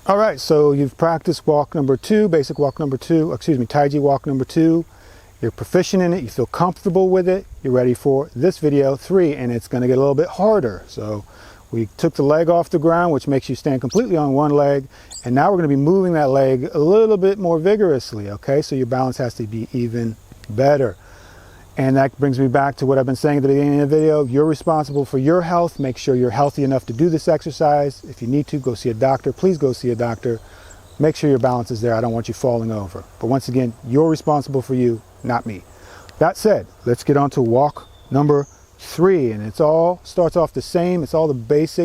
All right, so you've practiced walk number 2, basic walk number 2, excuse me, Tai-Chi walk number 2. You're proficient in it, you feel comfortable with it, you're ready for this video 3, and it's going to get a little bit harder. So we took the leg off the ground, which makes you stand completely on one leg, and now we're going to be moving that leg a little bit more vigorously, okay? So your balance has to be even better. And that brings me back to what I've been saying at the beginning of the video. You're responsible for your health. Make sure you're healthy enough to do this exercise. If you need to, go see a doctor. Please go see a doctor. Make sure your balance is there. I don't want you falling over. But once again, you're responsible for you, not me. That said, let's get on to walk number 3. And it's all starts off the same. It's all based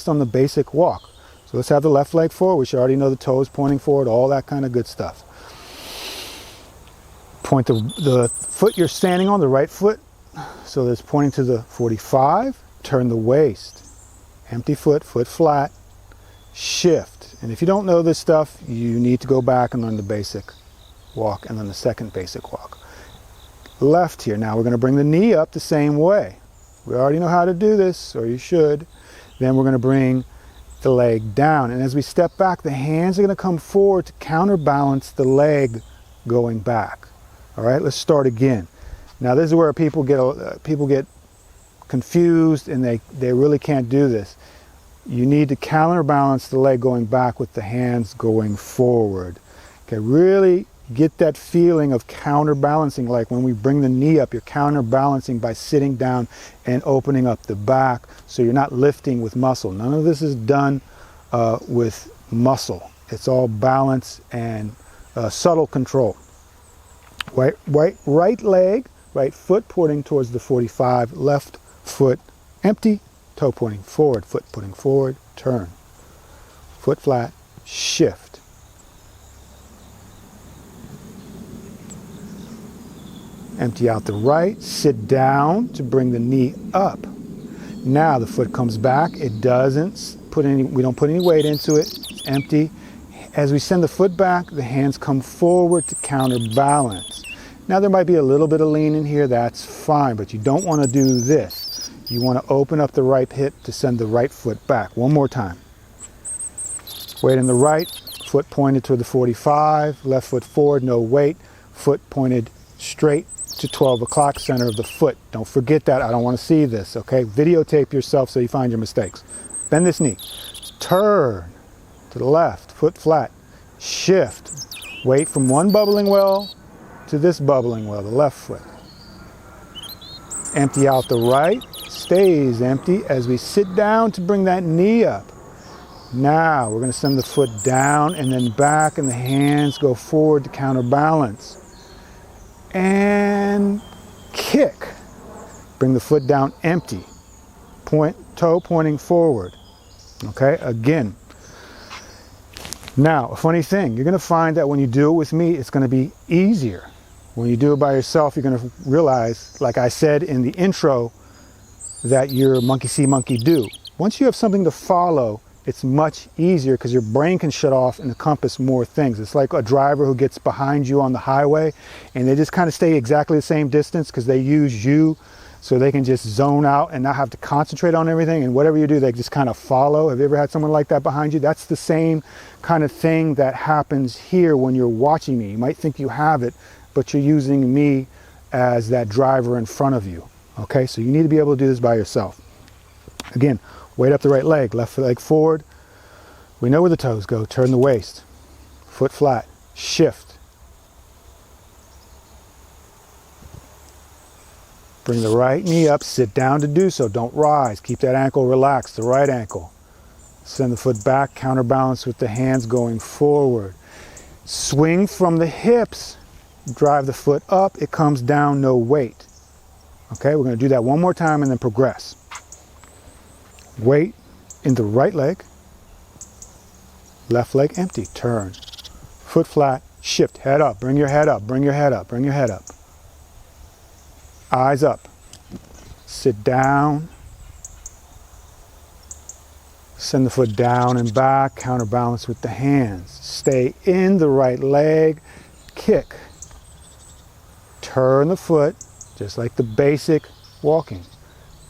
on the basic walk. So let's have the left leg forward. We should already know the toes pointing forward, all that kind of good stuff. Point the foot you're standing on, the right foot, so that's pointing to the 45. Turn the waist. Empty foot, foot flat. Shift. And if you don't know this stuff, you need to go back and learn the basic walk and then the second basic walk. Left here. Now we're going to bring the knee up the same way. We already know how to do this, or you should. Then we're going to bring the leg down. And as we step back, the hands are going to come forward to counterbalance the leg going back. All right, let's start again. Now this is where people get confused and they really can't do this. You need to counterbalance the leg going back with the hands going forward. Okay, really get that feeling of counterbalancing, like when we bring the knee up, you're counterbalancing by sitting down and opening up the back, so you're not lifting with muscle. None of this is done with muscle. It's all balance and subtle control. Right leg, right foot pointing towards the 45, left foot empty, toe pointing forward, foot pointing forward, turn. Foot flat, shift. Empty out the right, sit down to bring the knee up. Now the foot comes back, it doesn't put any, we don't put any weight into it, it's empty. As we send the foot back, the hands come forward to counterbalance. Now there might be a little bit of lean in here, that's fine, but you don't want to do this. You want to open up the right hip to send the right foot back. One more time. Weight in the right, foot pointed toward the 45, left foot forward, no weight, foot pointed straight to 12 o'clock, center of the foot. Don't forget that, I don't want to see this, okay? Videotape yourself so you find your mistakes. Bend this knee. Turn to the left, foot flat, shift. Weight from one bubbling well to this bubbling well, the left foot. Empty out the right, stays empty as we sit down to bring that knee up. Now we're going to send the foot down and then back, and the hands go forward to counterbalance. And kick. Bring the foot down empty. Toe pointing forward. Okay, again. Now, a funny thing, you're going to find that when you do it with me, it's going to be easier. When you do it by yourself, you're going to realize, like I said in the intro, that you're monkey see, monkey do. Once you have something to follow, it's much easier because your brain can shut off and encompass more things. It's like a driver who gets behind you on the highway and they just kind of stay exactly the same distance because they use you so they can just zone out and not have to concentrate on everything, and whatever you do, they just kind of follow. Have you ever had someone like that behind you? That's the same kind of thing that happens here when you're watching me. You might think you have it, but you're using me as that driver in front of you. Okay, so you need to be able to do this by yourself. Again, weight up the right leg, left leg forward. We know where the toes go. Turn the waist, foot flat, shift. Bring the right knee up, sit down to do so. Don't rise. Keep that ankle relaxed, the right ankle. Send the foot back, counterbalance with the hands going forward. Swing from the hips, drive the foot up, it comes down, no weight. Okay, we're going to do that one more time and then progress. Weight in the right leg, left leg empty, turn. Foot flat, shift, head up, bring your head up, bring your head up, bring your head up. Eyes up, sit down, send the foot down and back, counterbalance with the hands. Stay in the right leg, kick. Turn the foot, just like the basic walking.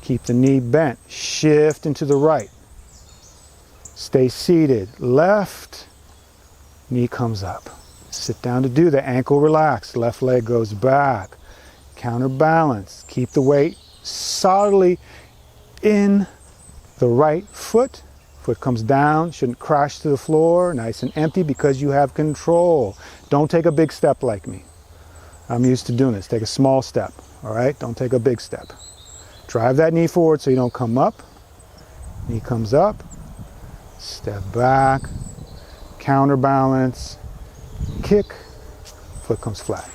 Keep the knee bent, shift into the right. Stay seated. Left knee comes up. Sit down to do the ankle relaxed. Left leg goes back. Counterbalance. Keep the weight solidly in the right foot. Foot comes down, shouldn't crash to the floor, nice and empty because you have control. Don't take a big step like me. I'm used to doing this. Take a small step, all right? Don't take a big step. Drive that knee forward so you don't come up. Knee comes up, step back, counterbalance, kick, foot comes flat.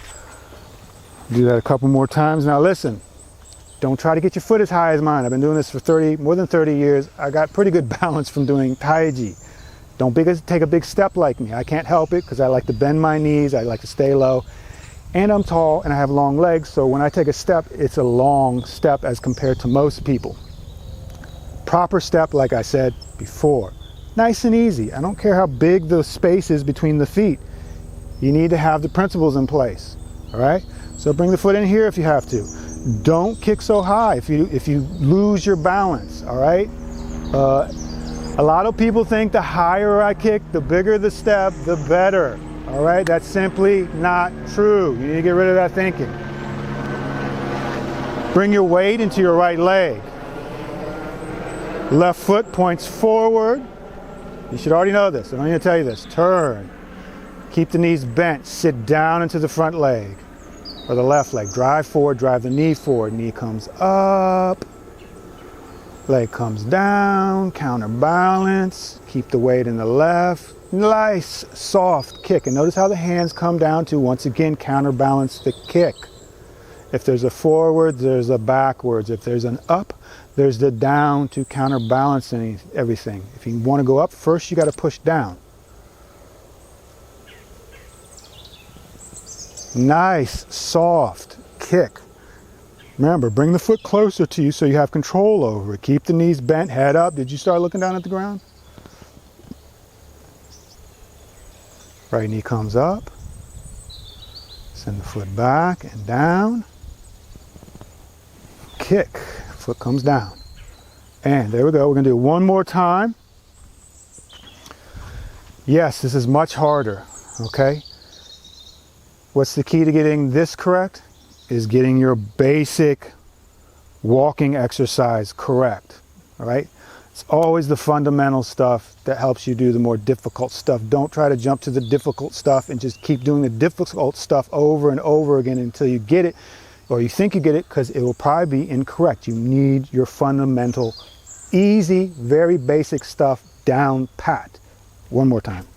Do that a couple more times. Now listen, don't try to get your foot as high as mine. I've been doing this for more than 30 years. I got pretty good balance from doing Tai Chi. Don't take a big step like me. I can't help it because I like to bend my knees. I like to stay low. And I'm tall and I have long legs. So when I take a step, it's a long step as compared to most people. Proper step, like I said before. Nice and easy. I don't care how big the space is between the feet. You need to have the principles in place. All right? So bring the foot in here if you have to. Don't kick so high if you lose your balance, all right? A lot of people think the higher I kick, the bigger the step, the better, all right? That's simply not true. You need to get rid of that thinking. Bring your weight into your right leg. Left foot points forward. You should already know this. I don't need to tell you this. Turn. Keep the knees bent. Sit down into the front leg. Or the left leg. Drive forward, drive the knee forward. Knee comes up. Leg comes down. Counterbalance. Keep the weight in the left. Nice, soft kick. And notice how the hands come down to, once again, counterbalance the kick. If there's a forward, there's a backwards. If there's an up, there's the down to counterbalance everything. If you want to go up, first you got to push down. Nice, soft kick. Remember, bring the foot closer to you so you have control over it. Keep the knees bent, head up. Did you start looking down at the ground? Right knee comes up. Send the foot back and down. Kick. Foot comes down. And there we go. We're going to do it one more time. Yes, this is much harder. Okay? What's the key to getting this correct? Is getting your basic walking exercise correct. All right? It's always the fundamental stuff that helps you do the more difficult stuff. Don't try to jump to the difficult stuff and just keep doing the difficult stuff over and over again until you get it, or you think you get it, because it will probably be incorrect. You need your fundamental, easy, very basic stuff down pat. One more time.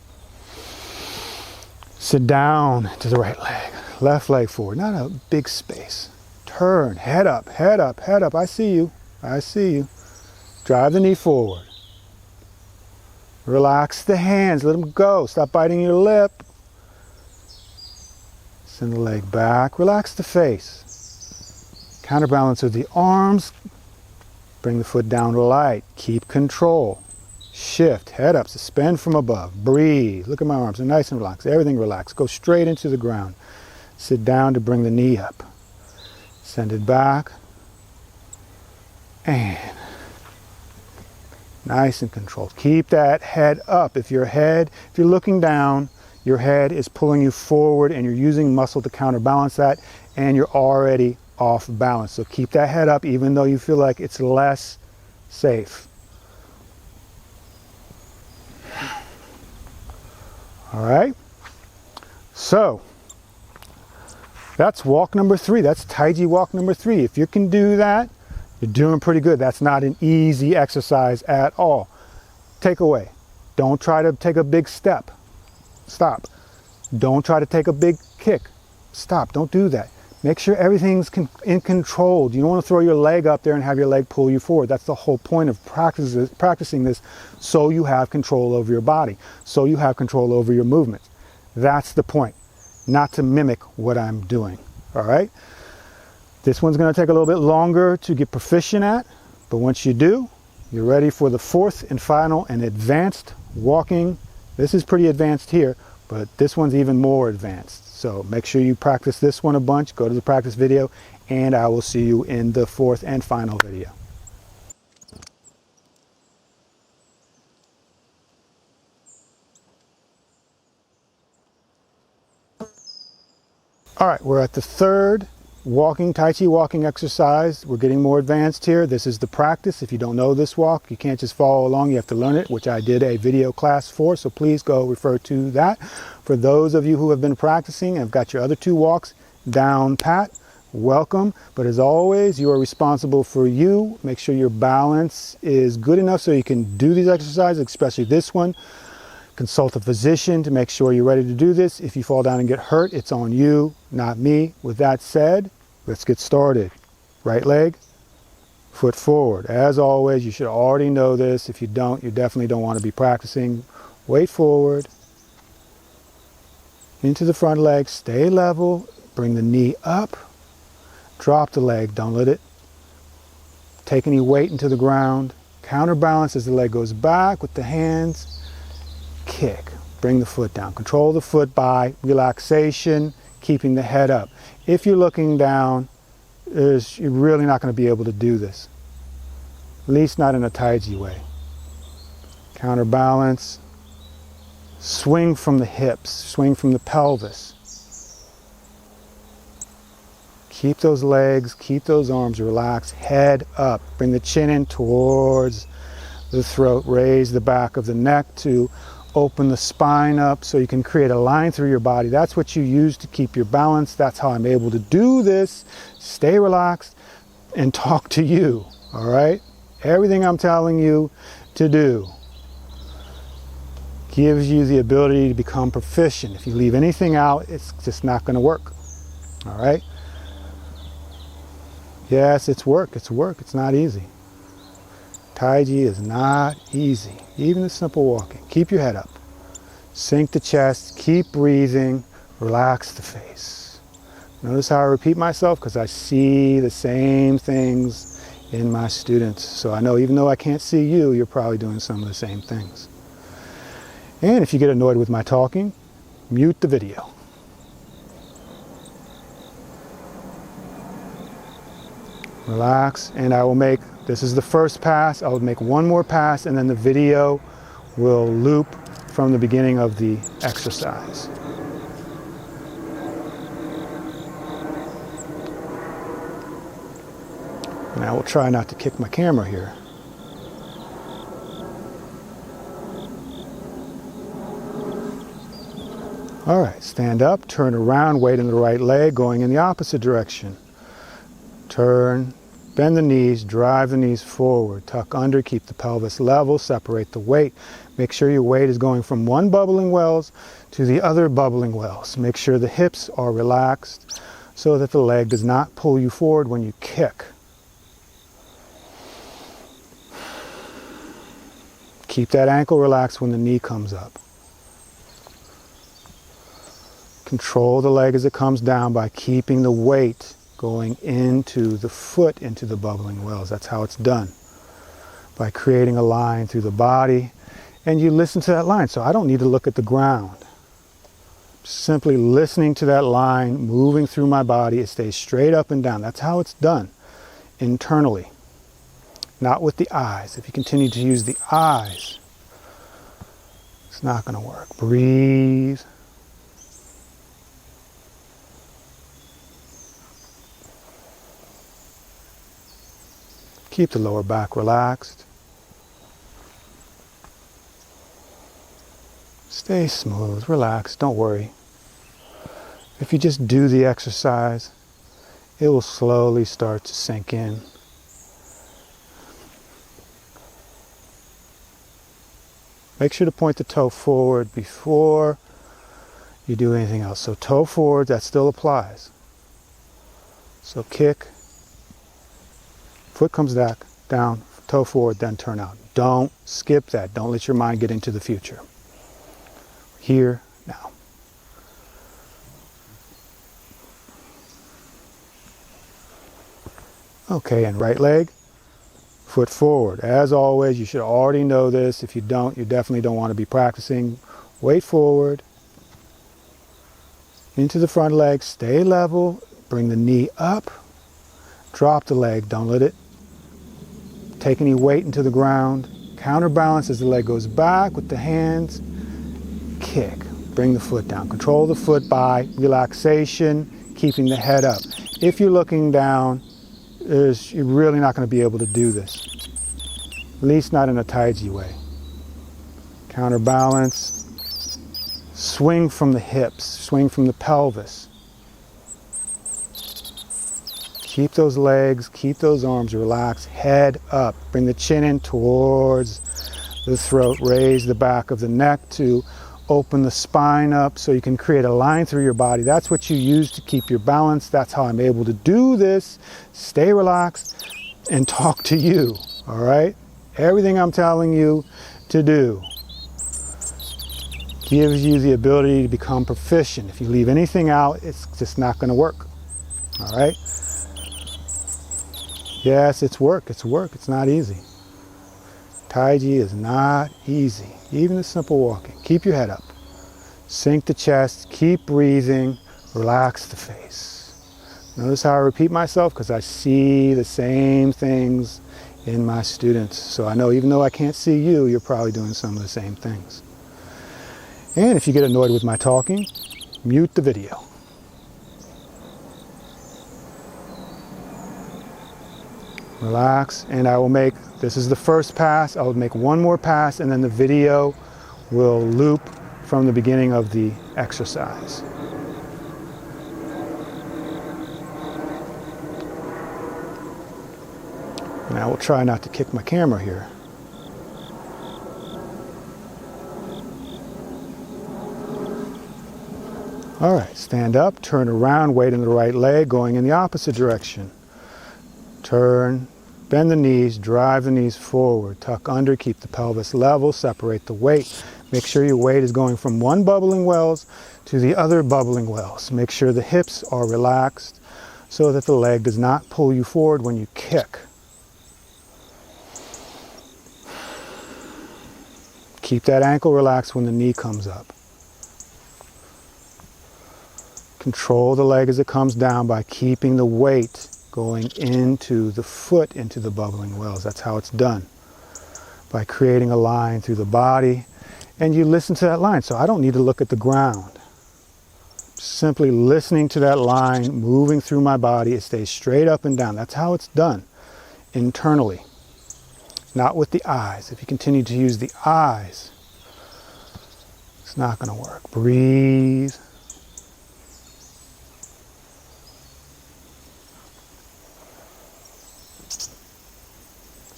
Sit down to the right leg, left leg forward, not a big space. Turn, head up, head up, head up. I see you, I see you. Drive the knee forward. Relax the hands, let them go. Stop biting your lip. Send the leg back, relax the face. Counterbalance with the arms. Bring the foot down light, keep control. Shift, head up, suspend from above. Breathe, look at my arms, they're nice and relaxed. Everything relaxed, go straight into the ground. Sit down to bring the knee up. Send it back. And nice and controlled. Keep that head up. If you're looking down, your head is pulling you forward and you're using muscle to counterbalance that, and you're already off balance. So keep that head up even though you feel like it's less safe. All right. So that's walk number 3. That's Tai Chi walk number 3. If you can do that, you're doing pretty good. That's not an easy exercise at all. Takeaway. Don't try to take a big step. Stop. Don't try to take a big kick. Stop. Don't do that. Make sure everything's in control. You don't want to throw your leg up there and have your leg pull you forward. That's the whole point of practicing this, so you have control over your body, so you have control over your movements. That's the point, not to mimic what I'm doing. All right? This one's going to take a little bit longer to get proficient at, but once you do, you're ready for the 4th and final and advanced walking. This is pretty advanced here, but this one's even more advanced. So make sure you practice this one a bunch. Go to the practice video, and I will see you in the 4th and final video. All right, we're at the third Tai Chi walking exercise. We're getting more advanced here. This is the practice. If you don't know this walk, you can't just follow along. You have to learn it, which I did a video class for. So please go refer to that. For those of you who have been practicing and have got your other two walks down pat, welcome. But as always, you are responsible for you. Make sure your balance is good enough so you can do these exercises, especially this one. Consult a physician to make sure you're ready to do this. If you fall down and get hurt, it's on you, not me. With that said, let's get started. Right leg, foot forward. As always, you should already know this. If you don't, you definitely don't want to be practicing. Weight forward, into the front leg, stay level, bring the knee up, drop the leg, don't let it take any weight into the ground. Counterbalance as the leg goes back with the hands. Kick, bring the foot down. Control the foot by relaxation, keeping the head up. If you're looking down, you're really not going to be able to do this. At least not in a Tai Chi way. Counterbalance. Swing from the hips, swing from the pelvis. Keep those legs, keep those arms relaxed. Head up. Bring the chin in towards the throat. Raise the back of the neck to open the spine up so you can create a line through your body. That's what you use to keep your balance. That's how I'm able to do this. Stay relaxed and talk to you, all right? Everything I'm telling you to do gives you the ability to become proficient. If you leave anything out, it's just not going to work, all right? Yes, it's work. It's work. It's not easy. Tai Chi is not easy, even the simple walking. Keep your head up, sink the chest, keep breathing, relax the face. Notice how I repeat myself because I see the same things in my students. So I know even though I can't see you, you're probably doing some of the same things. And if you get annoyed with my talking, mute the video. Relax, and I will make, this is the first pass, I'll make one more pass and then the video will loop from the beginning of the exercise. And I will try not to kick my camera here. All right, stand up, turn around, weight in the right leg, going in the opposite direction. Turn, bend the knees, drive the knees forward, tuck under, keep the pelvis level, separate the weight. Make sure your weight is going from one bubbling wells to the other bubbling wells. Make sure the hips are relaxed so that the leg does not pull you forward when you kick. Keep that ankle relaxed when the knee comes up. Control the leg as it comes down by keeping the weight going into the foot, into the bubbling wells. That's how it's done. By creating a line through the body. And you listen to that line. So I don't need to look at the ground. Simply listening to that line, moving through my body. It stays straight up and down. That's how it's done internally. Not with the eyes. If you continue to use the eyes, it's not going to work. Breathe. Keep the lower back relaxed. Stay smooth, relax, don't worry. If you just do the exercise, it will slowly start to sink in. Make sure to point the toe forward before you do anything else. So toe forward, that still applies. So kick. Foot comes back, down, toe forward, then turn out. Don't skip that. Don't let your mind get into the future. Here, now. Okay, and right leg, foot forward. As always, you should already know this. If you don't, you definitely don't want to be practicing. Weight forward, into the front leg, stay level, bring the knee up, drop the leg, don't let it take any weight into the ground. Counterbalance as the leg goes back with the hands. Kick. Bring the foot down. Control the foot by relaxation, keeping the head up. If you're looking down, you're really not going to be able to do this. At least not in a Tai-Chi way. Counterbalance. Swing from the hips, swing from the pelvis. Keep those legs, keep those arms relaxed, head up. Bring the chin in towards the throat. Raise the back of the neck to open the spine up so you can create a line through your body. That's what you use to keep your balance. That's how I'm able to do this. Stay relaxed and talk to you, all right? Everything I'm telling you to do gives you the ability to become proficient. If you leave anything out, it's just not going to work, all right? Yes, it's work, it's not easy. Tai-Chi is not easy, even the simple walking. Keep your head up, sink the chest, keep breathing, relax the face. Notice how I repeat myself because I see the same things in my students. So I know even though I can't see you, you're probably doing some of the same things. And if you get annoyed with my talking, mute the video. Relax, and I will make, this is the first pass, I will make one more pass and then the video will loop from the beginning of the exercise. And I will try not to kick my camera here. All right, stand up, turn around, weight in the right leg, going in the opposite direction. Turn, bend the knees, drive the knees forward, tuck under, keep the pelvis level, separate the weight. Make sure your weight is going from one bubbling wells to the other bubbling wells. Make sure the hips are relaxed so that the leg does not pull you forward when you kick. Keep that ankle relaxed when the knee comes up. Control the leg as it comes down by keeping the weight going into the foot, into the bubbling wells. That's how it's done. By creating a line through the body. And you listen to that line. So I don't need to look at the ground. Simply listening to that line, moving through my body. It stays straight up and down. That's how it's done internally. Not with the eyes. If you continue to use the eyes, it's not going to work. Breathe.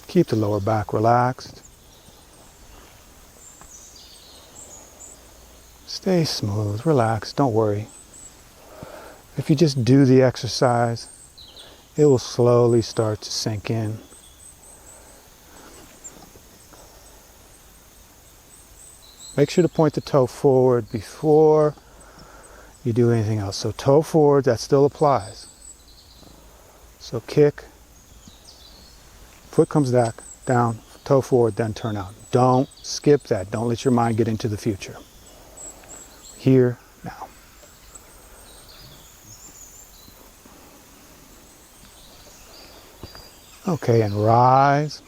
Keep the lower back relaxed. Stay smooth, relax, don't worry. If you just do the exercise, it will slowly start to sink in. Make sure to point the toe forward before you do anything else. So toe forward, that still applies. So kick. Foot comes back, down, toe forward, then turn out. Don't skip that. Don't let your mind get into the future. Here, now. Okay, and rise.